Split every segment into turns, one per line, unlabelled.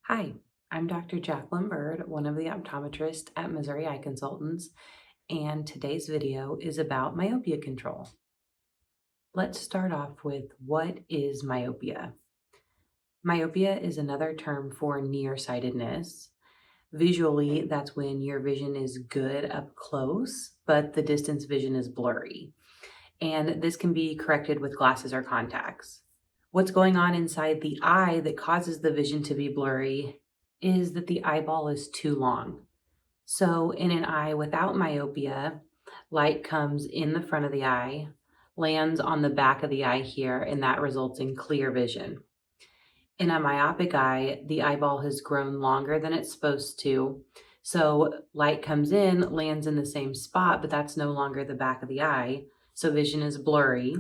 Hi, I'm Dr. Jacqueline Byrd, one of the optometrists at Missouri Eye Consultants, and today's video is about myopia control. Let's start off with what is myopia? Myopia is another term for nearsightedness. Visually, that's when your vision is good up close, but the distance vision is blurry. And this can be corrected with glasses or contacts. What's going on inside the eye that causes the vision to be blurry is that the eyeball is too long. So in an eye without myopia, light comes in the front of the eye, lands on the back of the eye here, and that results in clear vision. In a myopic eye, the eyeball has grown longer than it's supposed to. So light comes in, lands in the same spot, but that's no longer the back of the eye. So vision is blurry.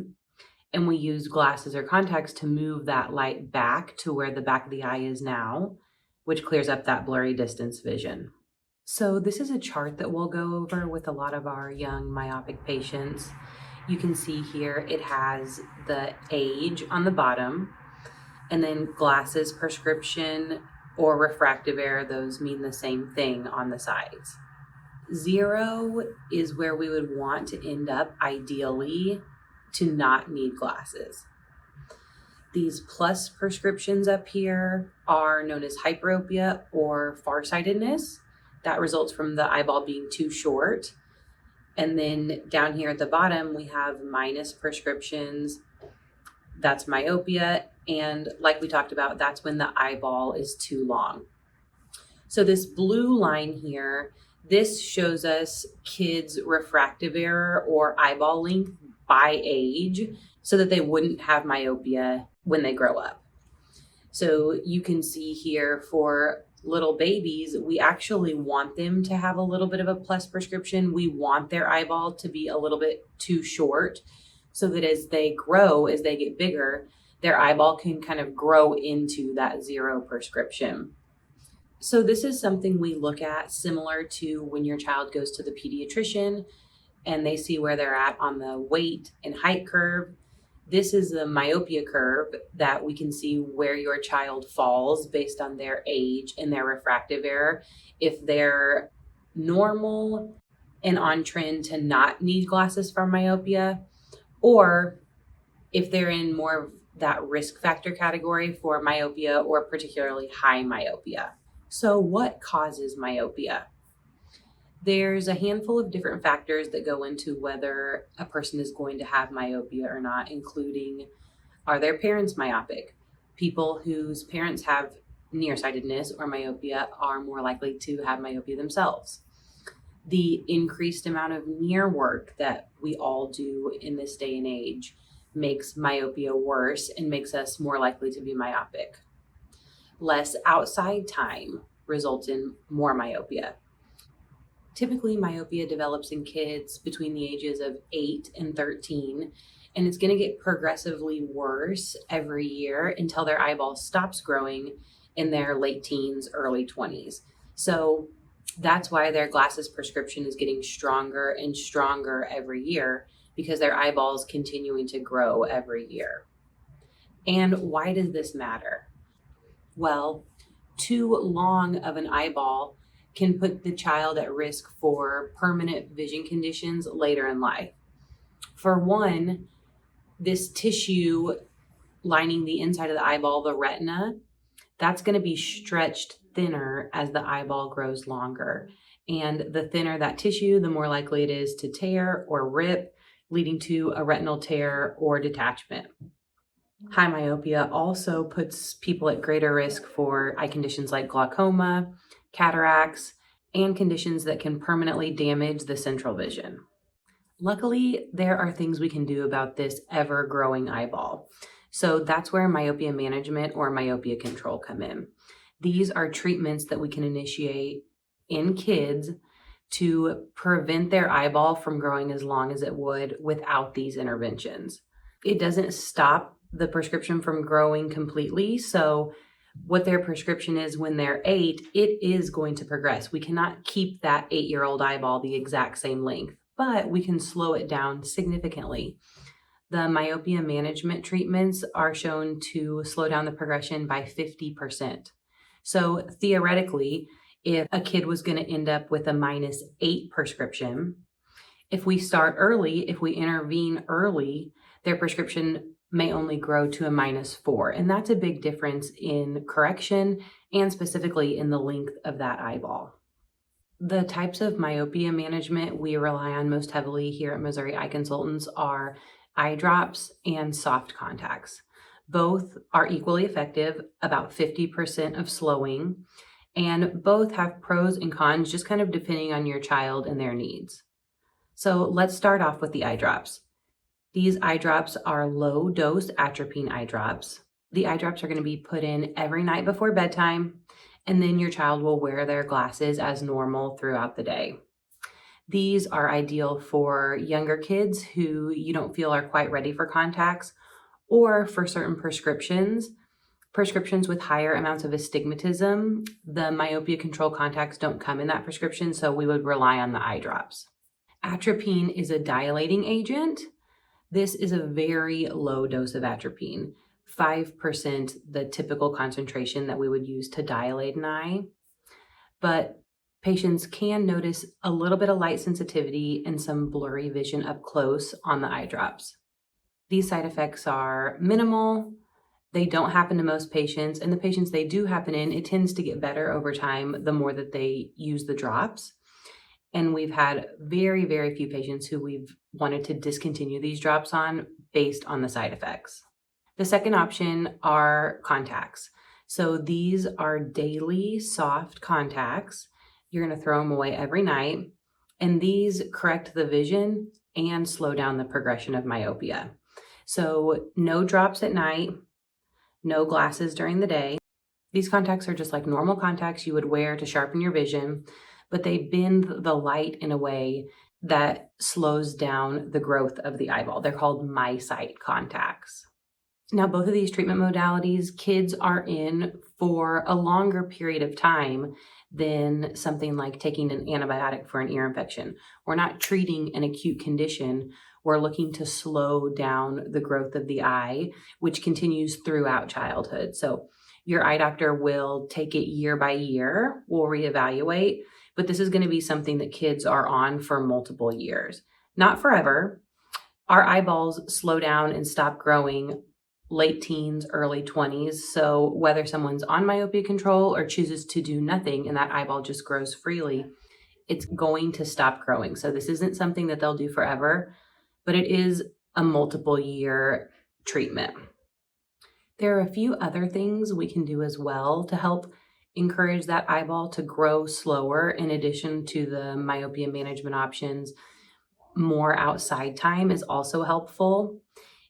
And we use glasses or contacts to move that light back to where the back of the eye is now, which clears up that blurry distance vision. So this is a chart that we'll go over with a lot of our young myopic patients. You can see here it has the age on the bottom, and then glasses, prescription, or refractive error, those mean the same thing on the sides. 0 is where we would want to end up ideally to not need glasses. These plus prescriptions up here are known as hyperopia or farsightedness. That results from the eyeball being too short. And then down here at the bottom, we have minus prescriptions. That's myopia. And like we talked about, that's when the eyeball is too long. So this blue line here, this shows us kids' refractive error or eyeball length by age so that they wouldn't have myopia when they grow up. So you can see here for little babies, we actually want them to have a little bit of a plus prescription. We want their eyeball to be a little bit too short so that as they grow, as they get bigger, their eyeball can kind of grow into that 0 prescription. So this is something we look at similar to when your child goes to the pediatrician and they see where they're at on the weight and height curve. This is the myopia curve that we can see where your child falls based on their age and their refractive error. If they're normal and on trend to not need glasses for myopia, or if they're in more of that risk factor category for myopia or particularly high myopia. So what causes myopia? There's a handful of different factors that go into whether a person is going to have myopia or not, including, are their parents myopic? People whose parents have nearsightedness or myopia are more likely to have myopia themselves. The increased amount of near work that we all do in this day and age makes myopia worse and makes us more likely to be myopic. Less outside time results in more myopia. Typically, myopia develops in kids between the ages of 8 and 13, and it's going to get progressively worse every year until their eyeball stops growing in their late teens, early 20s. So that's why their glasses prescription is getting stronger and stronger every year, because their eyeball is continuing to grow every year. And why does this matter? Well, too long of an eyeball can put the child at risk for permanent vision conditions later in life. For one, this tissue lining the inside of the eyeball, the retina, that's going to be stretched thinner as the eyeball grows longer. And the thinner that tissue, the more likely it is to tear or rip, leading to a retinal tear or detachment. High myopia also puts people at greater risk for eye conditions like glaucoma, cataracts, and conditions that can permanently damage the central vision. Luckily, there are things we can do about this ever-growing eyeball. So that's where myopia management or myopia control come in. These are treatments that we can initiate in kids to prevent their eyeball from growing as long as it would without these interventions. It doesn't stop the prescription from growing completely. So what their prescription is when they're 8, it is going to progress. We cannot keep that 8-year-old eyeball the exact same length, but we can slow it down significantly. The myopia management treatments are shown to slow down the progression by 50%. So theoretically, if a kid was going to end up with a -8 prescription, if we start early, if we intervene early, their prescription may only grow to a -4. And that's a big difference in correction and specifically in the length of that eyeball. The types of myopia management we rely on most heavily here at Missouri Eye Consultants are eye drops and soft contacts. Both are equally effective, about 50% of slowing, and both have pros and cons, just kind of depending on your child and their needs. So let's start off with the eye drops. These eye drops are low dose atropine eye drops. The eye drops are going to be put in every night before bedtime, and then your child will wear their glasses as normal throughout the day. These are ideal for younger kids who you don't feel are quite ready for contacts, or for certain prescriptions with higher amounts of astigmatism. The myopia control contacts don't come in that prescription, so we would rely on the eye drops. Atropine is a dilating agent. This is a very low dose of atropine, 5%, the typical concentration that we would use to dilate an eye. But patients can notice a little bit of light sensitivity and some blurry vision up close on the eye drops. These side effects are minimal. They don't happen to most patients, and the patients they do happen in, it tends to get better over time the more that they use the drops. And we've had very, very few patients who we've wanted to discontinue these drops on based on the side effects. The second option are contacts. So these are daily soft contacts. You're going to throw them away every night, and these correct the vision and slow down the progression of myopia. So no drops at night, no glasses during the day. These contacts are just like normal contacts you would wear to sharpen your vision, but they bend the light in a way that slows down the growth of the eyeball. They're called MySight contacts. Now, both of these treatment modalities, kids are in for a longer period of time than something like taking an antibiotic for an ear infection. We're not treating an acute condition. We're looking to slow down the growth of the eye, which continues throughout childhood. So your eye doctor will take it year by year, will reevaluate, but this is going to be something that kids are on for multiple years. Not forever. Our eyeballs slow down and stop growing late teens, early 20s. So whether someone's on myopia control or chooses to do nothing and that eyeball just grows freely, it's going to stop growing. So this isn't something that they'll do forever, but it is a multiple year treatment. There are a few other things we can do as well to help encourage that eyeball to grow slower in addition to the myopia management options. More outside time is also helpful.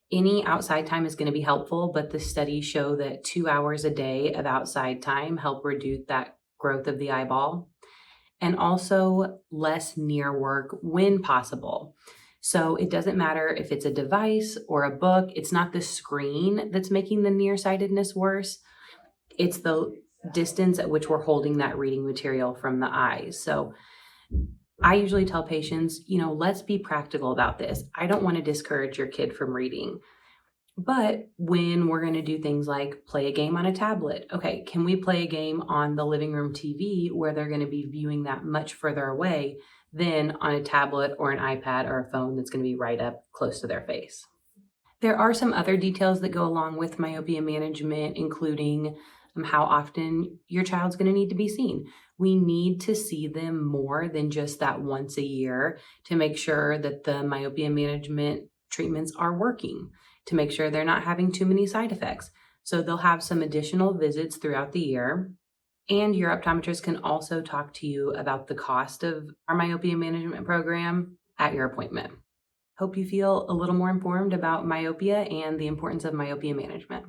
Any outside time is going to be helpful, but the studies show that 2 hours a day of outside time help reduce that growth of the eyeball. And also less near work when possible. So it doesn't matter if it's a device or a book. It's not the screen that's making the nearsightedness worse. It's the distance at which we're holding that reading material from the eyes. So I usually tell patients, let's be practical about this. I don't want to discourage your kid from reading. But when we're going to do things like play a game on a tablet, okay, can we play a game on the living room TV where they're going to be viewing that much further away than on a tablet or an iPad or a phone that's going to be right up close to their face? There are some other details that go along with myopia management, including how often your child's going to need to be seen. We need to see them more than just that once a year to make sure that the myopia management treatments are working, to make sure they're not having too many side effects. So they'll have some additional visits throughout the year. And your optometrist can also talk to you about the cost of our myopia management program at your appointment. Hope you feel a little more informed about myopia and the importance of myopia management.